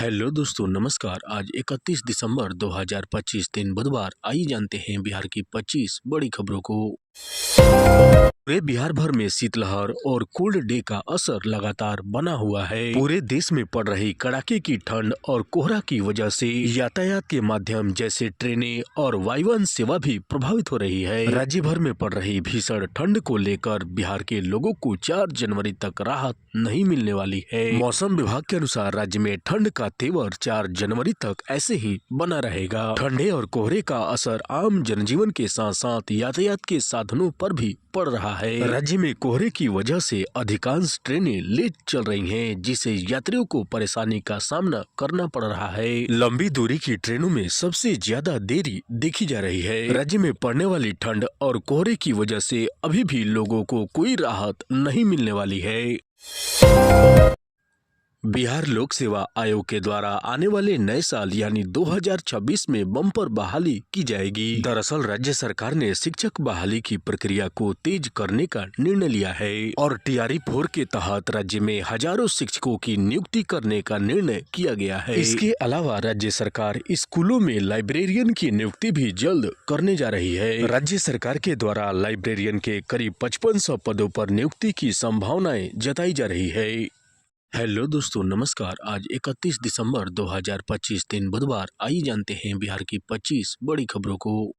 Hello दोस्तों, नमस्कार। आज 31 दिसंबर 2025 दिन बुधवार। आइए जानते हैं बिहार की 25 बड़ी खबरों को। पूरे बिहार भर में शीतलहर और कोल्ड डे का असर लगातार बना हुआ है। पूरे देश में पड़ रही कड़ाके की ठंड और कोहरा की वजह से यातायात के माध्यम जैसे ट्रेनें और वायुयान सेवा भी प्रभावित हो रही है। राज्य भर में पड़ रही भीषण ठंड को लेकर बिहार के लोगों को 4 जनवरी तक राहत नहीं मिलने वाली है। मौसम विभाग के अनुसार राज्य में ठंड का तेवर 4 जनवरी तक ऐसे ही बना रहेगा। ठंडे और कोहरे का असर आम जनजीवन के साथ साथ यातायात के साधनों पर भी पड़ रहा है। राज्य में कोहरे की वजह से अधिकांश ट्रेनें लेट चल रही हैं, जिससे यात्रियों को परेशानी का सामना करना पड़ रहा है। लंबी दूरी की ट्रेनों में सबसे ज्यादा देरी देखी जा रही है। राज्य में पड़ने वाली ठंड और कोहरे की वजह से अभी भी लोगों को कोई राहत नहीं मिलने वाली है। बिहार लोक सेवा आयोग के द्वारा आने वाले नए साल यानी 2026 में बम्पर बहाली की जाएगी। दरअसल राज्य सरकार ने शिक्षक बहाली की प्रक्रिया को तेज करने का निर्णय लिया है और टीआरई 4 के तहत राज्य में हजारों शिक्षकों की नियुक्ति करने का निर्णय किया गया है। इसके अलावा राज्य सरकार स्कूलों में लाइब्रेरियन की नियुक्ति भी जल्द करने जा रही है। राज्य सरकार के द्वारा लाइब्रेरियन के करीब 5500 पदों पर नियुक्ति की संभावनाएं जताई जा रही है। हेलो दोस्तों, नमस्कार। आज 31 दिसंबर 2025 दिन बुधवार। आइए जानते हैं बिहार की 25 बड़ी खबरों को।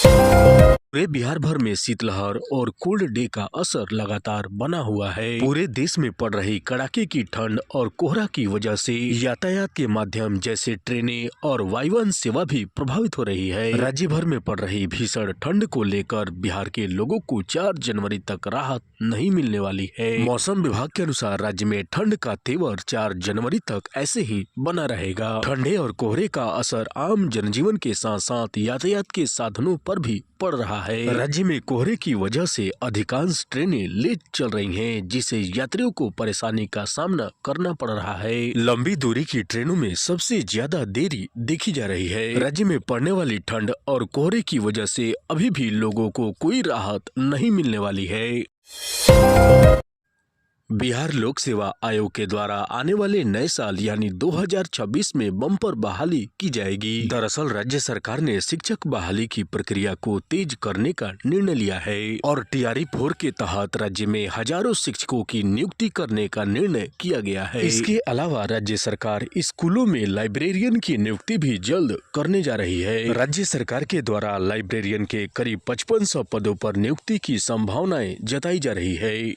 पूरे बिहार भर में शीतलहर और कोल्ड डे का असर लगातार बना हुआ है। पूरे देश में पड़ रही कड़ाके की ठंड और कोहरा की वजह से यातायात के माध्यम जैसे ट्रेनें और वायुयान सेवा भी प्रभावित हो रही है। राज्य भर में पड़ रही भीषण ठंड को लेकर बिहार के लोगों को 4 जनवरी तक राहत नहीं मिलने वाली है। मौसम विभाग के अनुसार राज्य में ठंड का तेवर 4 जनवरी तक ऐसे ही बना रहेगा। ठंडे और कोहरे का असर आम जनजीवन के साथ साथ यातायात के साधनों पर भी पड़ रहा है। राज्य में कोहरे की वजह से अधिकांश ट्रेनें लेट चल रही हैं, जिससे यात्रियों को परेशानी का सामना करना पड़ रहा है। लंबी दूरी की ट्रेनों में सबसे ज्यादा देरी देखी जा रही है। राज्य में पड़ने वाली ठंड और कोहरे की वजह से अभी भी लोगों को कोई राहत नहीं मिलने वाली है। बिहार लोक सेवा आयोग के द्वारा आने वाले नए साल यानी 2026 में बम्पर बहाली की जाएगी। दरअसल राज्य सरकार ने शिक्षक बहाली की प्रक्रिया को तेज करने का निर्णय लिया है और टीआरई 4 के तहत राज्य में हजारों शिक्षकों की नियुक्ति करने का निर्णय किया गया है। इसके अलावा राज्य सरकार स्कूलों में लाइब्रेरियन की नियुक्ति भी जल्द करने जा रही है। राज्य सरकार के द्वारा लाइब्रेरियन के करीब 5500 पदों पर नियुक्ति की संभावनाएं जताई जा रही है।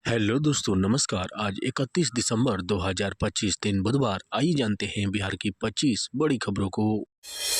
हेलो दोस्तों, नमस्कार। आज 31 दिसंबर 2025 दिन बुधवार। आइए जानते हैं बिहार की 25 बड़ी खबरों को।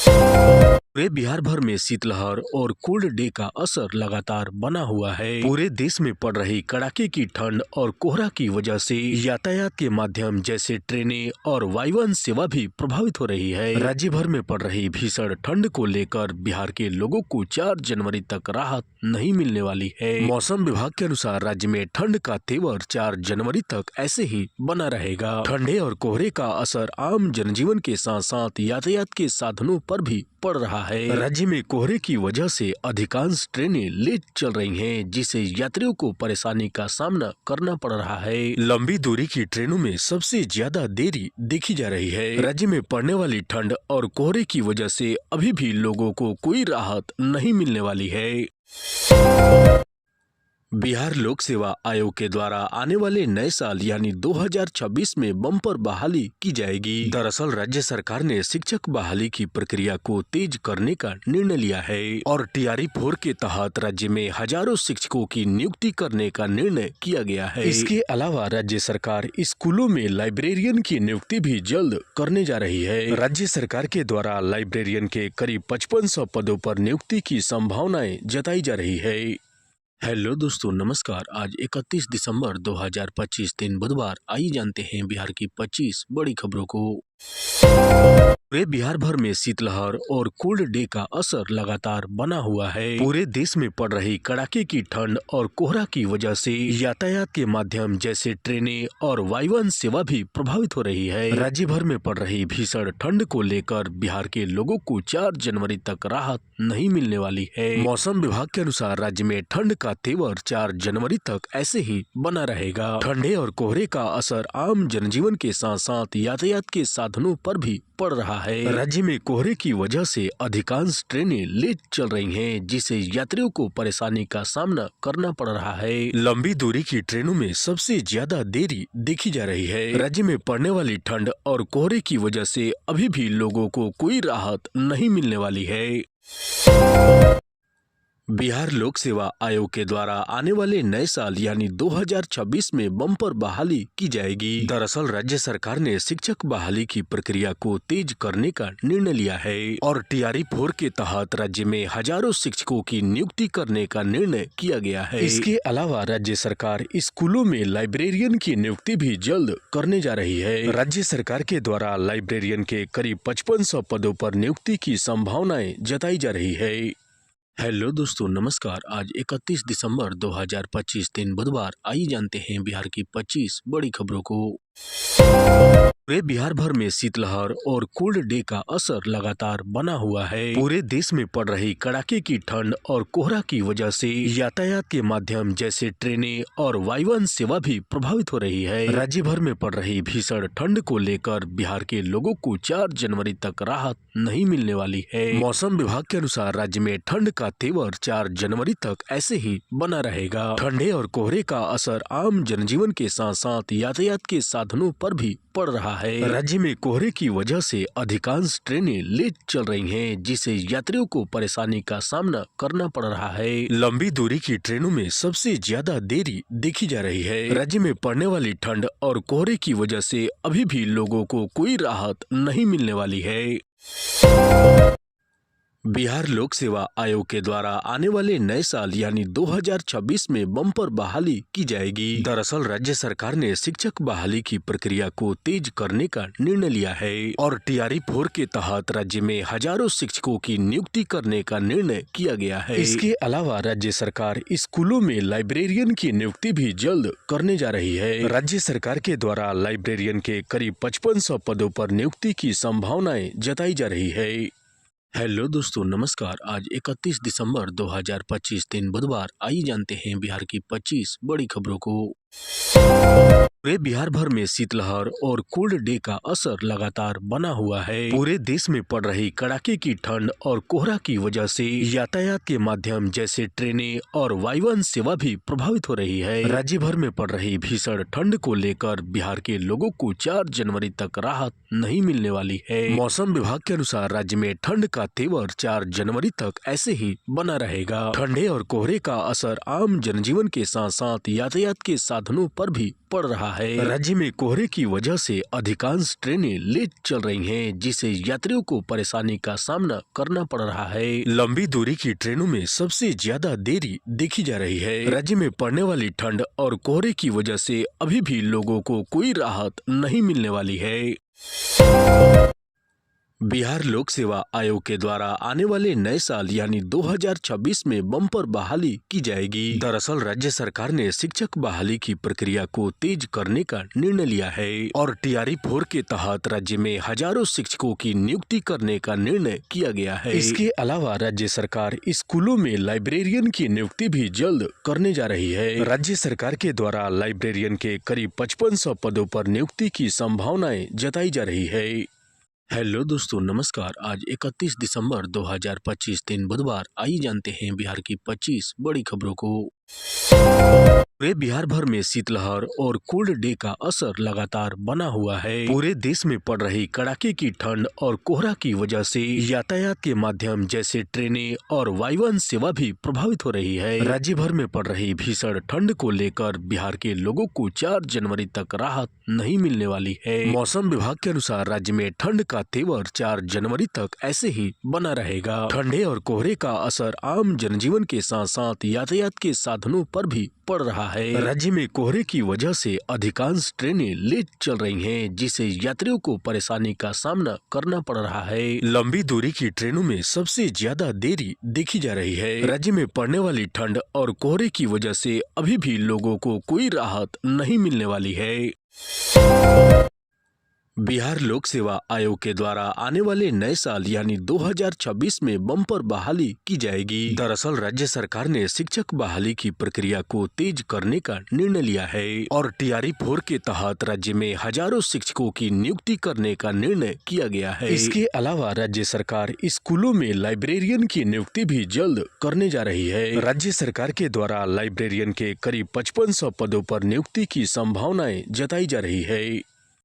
पूरे बिहार भर में शीतलहर और कोल्ड डे का असर लगातार बना हुआ है। पूरे देश में पड़ रही कड़ाके की ठंड और कोहरा की वजह से यातायात के माध्यम जैसे ट्रेनें और वायुयान सेवा भी प्रभावित हो रही है। राज्य भर में पड़ रही भीषण ठंड को लेकर बिहार के लोगों को 4 जनवरी तक राहत नहीं मिलने वाली है। मौसम विभाग के अनुसार राज्य में ठंड का तेवर 4 जनवरी तक ऐसे ही बना रहेगा। ठंडे और कोहरे का असर आम जनजीवन के साथ साथ यातायात के साधनों पर भी पड़ रहा है। राज्य में कोहरे की वजह से अधिकांश ट्रेनें लेट चल रही हैं, जिससे यात्रियों को परेशानी का सामना करना पड़ रहा है। लंबी दूरी की ट्रेनों में सबसे ज्यादा देरी देखी जा रही है। राज्य में पड़ने वाली ठंड और कोहरे की वजह से अभी भी लोगों को कोई राहत नहीं मिलने वाली है। बिहार लोक सेवा आयोग के द्वारा आने वाले नए साल यानी 2026 में बम्पर बहाली की जाएगी। दरअसल राज्य सरकार ने शिक्षक बहाली की प्रक्रिया को तेज करने का निर्णय लिया है और टीआरई 4 के तहत राज्य में हजारों शिक्षकों की नियुक्ति करने का निर्णय किया गया है। इसके अलावा राज्य सरकार स्कूलों में लाइब्रेरियन की नियुक्ति भी जल्द करने जा रही है। राज्य सरकार के द्वारा लाइब्रेरियन के करीब 5500 पदों पर नियुक्ति की संभावनाएं जताई जा रही है। हेलो दोस्तों, नमस्कार। आज 31 दिसंबर 2025 दिन बुधवार। आइए जानते हैं बिहार की 25 बड़ी खबरों को। पूरे बिहार भर में शीतलहर और कोल्ड डे का असर लगातार बना हुआ है। पूरे देश में पड़ रही कड़ाके की ठंड और कोहरा की वजह से यातायात के माध्यम जैसे ट्रेनें और वायुयान सेवा भी प्रभावित हो रही है। राज्य भर में पड़ रही भीषण ठंड को लेकर बिहार के लोगों को 4 जनवरी तक राहत नहीं मिलने वाली है। मौसम विभाग के अनुसार राज्य में ठंड का तेवर 4 जनवरी तक ऐसे ही बना रहेगा। ठंडे और कोहरे का असर आम जनजीवन के साथ साथ यातायात के साधनों पर भी पड़ रहा है। राज्य में कोहरे की वजह से अधिकांश ट्रेनें लेट चल रही हैं, जिससे यात्रियों को परेशानी का सामना करना पड़ रहा है। लंबी दूरी की ट्रेनों में सबसे ज्यादा देरी देखी जा रही है। राज्य में पड़ने वाली ठंड और कोहरे की वजह से अभी भी लोगों को कोई राहत नहीं मिलने वाली है। बिहार लोक सेवा आयोग के द्वारा आने वाले नए साल यानी 2026 में बम्पर बहाली की जाएगी। दरअसल राज्य सरकार ने शिक्षक बहाली की प्रक्रिया को तेज करने का निर्णय लिया है और टीआरई 4 के तहत राज्य में हजारों शिक्षकों की नियुक्ति करने का निर्णय किया गया है। इसके अलावा राज्य सरकार स्कूलों में लाइब्रेरियन की नियुक्ति भी जल्द करने जा रही है। राज्य सरकार के द्वारा लाइब्रेरियन के करीब 5500 पदों पर नियुक्ति की संभावनाएं जताई जा रही है। हेलो दोस्तों, नमस्कार। आज 31 दिसंबर 2025 दिन बुधवार। आइए जानते हैं बिहार की 25 बड़ी खबरों को। पूरे बिहार भर में शीतलहर और कोल्ड डे का असर लगातार बना हुआ है। पूरे देश में पड़ रही कड़ाके की ठंड और कोहरा की वजह से यातायात के माध्यम जैसे ट्रेनें और वायुयान सेवा भी प्रभावित हो रही है। राज्य भर में पड़ रही भीषण ठंड को लेकर बिहार के लोगों को 4 जनवरी तक राहत नहीं मिलने वाली है। मौसम विभाग के अनुसार राज्य में ठंड का तेवर 4 जनवरी तक ऐसे ही बना रहेगा। ठंडे और कोहरे का असर आम जनजीवन के साथ साथ यातायात के साधनों पर भी पड़ रहा है। राज्य में कोहरे की वजह से अधिकांश ट्रेनें लेट चल रही हैं, जिससे यात्रियों को परेशानी का सामना करना पड़ रहा है। लंबी दूरी की ट्रेनों में सबसे ज्यादा देरी देखी जा रही है। राज्य में पड़ने वाली ठंड और कोहरे की वजह से अभी भी लोगों को कोई राहत नहीं मिलने वाली है। बिहार लोक सेवा आयोग के द्वारा आने वाले नए साल यानी 2026 में बम्पर बहाली की जाएगी। दरअसल राज्य सरकार ने शिक्षक बहाली की प्रक्रिया को तेज करने का निर्णय लिया है और टीआरई 4 के तहत राज्य में हजारों शिक्षकों की नियुक्ति करने का निर्णय किया गया है। इसके अलावा राज्य सरकार स्कूलों में लाइब्रेरियन की नियुक्ति भी जल्द करने जा रही है। राज्य सरकार के द्वारा लाइब्रेरियन के करीब 5500 पदों पर नियुक्ति की संभावनाएं जताई जा रही है। हेलो दोस्तों, नमस्कार। आज 31 दिसंबर 2025 दिन बुधवार। आइए जानते हैं बिहार की 25 बड़ी खबरों को। पूरे बिहार भर में शीतलहर और कोल्ड डे का असर लगातार बना हुआ है। पूरे देश में पड़ रही कड़ाके की ठंड और कोहरा की वजह से यातायात के माध्यम जैसे ट्रेनें और वायुयान सेवा भी प्रभावित हो रही है। राज्य भर में पड़ रही भीषण ठंड को लेकर बिहार के लोगों को 4 जनवरी तक राहत नहीं मिलने वाली है। मौसम विभाग के अनुसार राज्य में ठंड का तेवर 4 जनवरी तक ऐसे ही बना रहेगा। ठंडे और कोहरे का असर आम जनजीवन के साथ साथ यातायात के साधनों पर भी पड़ रहा है। राज्य में कोहरे की वजह से अधिकांश ट्रेनें लेट चल रही हैं, जिससे यात्रियों को परेशानी का सामना करना पड़ रहा है। लंबी दूरी की ट्रेनों में सबसे ज्यादा देरी देखी जा रही है। राज्य में पड़ने वाली ठंड और कोहरे की वजह से अभी भी लोगों को कोई राहत नहीं मिलने वाली है। बिहार लोक सेवा आयोग के द्वारा आने वाले नए साल यानी 2026 में बम्पर बहाली की जाएगी। दरअसल राज्य सरकार ने शिक्षक बहाली की प्रक्रिया को तेज करने का निर्णय लिया है और टीआरई 4 के तहत राज्य में हजारों शिक्षकों की नियुक्ति करने का निर्णय किया गया है। इसके अलावा राज्य सरकार स्कूलों में लाइब्रेरियन की नियुक्ति भी जल्द करने जा रही है। राज्य सरकार के द्वारा लाइब्रेरियन के करीब 5500 पदों पर नियुक्ति की संभावनाएं जताई जा रही है। हेलो दोस्तों, नमस्कार। आज 31 दिसंबर 2025 दिन बुधवार। आइए जानते हैं बिहार की 25 बड़ी खबरों को। पूरे बिहार भर में शीतलहर और कोल्ड डे का असर लगातार बना हुआ है। पूरे देश में पड़ रही कड़ाके की ठंड और कोहरा की वजह से यातायात के माध्यम जैसे ट्रेनें और वायुयान सेवा भी प्रभावित हो रही है। राज्य भर में पड़ रही भीषण ठंड को लेकर बिहार के लोगों को 4 जनवरी तक राहत नहीं मिलने वाली है। मौसम विभाग के अनुसार राज्य में ठंड का तेवर 4 जनवरी तक ऐसे ही बना रहेगा। ठंडे और कोहरे का असर आम जनजीवन के साथ साथ यातायात के साधनों पर भी पड़ रहा है। राज्य में कोहरे की वजह से अधिकांश ट्रेनें लेट चल रही हैं, जिससे यात्रियों को परेशानी का सामना करना पड़ रहा है। लंबी दूरी की ट्रेनों में सबसे ज्यादा देरी देखी जा रही है। राज्य में पड़ने वाली ठंड और कोहरे की वजह से अभी भी लोगों को कोई राहत नहीं मिलने वाली है। बिहार लोक सेवा आयोग के द्वारा आने वाले नए साल यानी 2026 में बम्पर बहाली की जाएगी। दरअसल राज्य सरकार ने शिक्षक बहाली की प्रक्रिया को तेज करने का निर्णय लिया है और TRE 4 के तहत राज्य में हजारों शिक्षकों की नियुक्ति करने का निर्णय किया गया है। इसके अलावा राज्य सरकार स्कूलों में लाइब्रेरियन की नियुक्ति भी जल्द करने जा रही है। राज्य सरकार के द्वारा लाइब्रेरियन के करीब 5500 पदों पर नियुक्ति की संभावनाएं जताई जा रही है।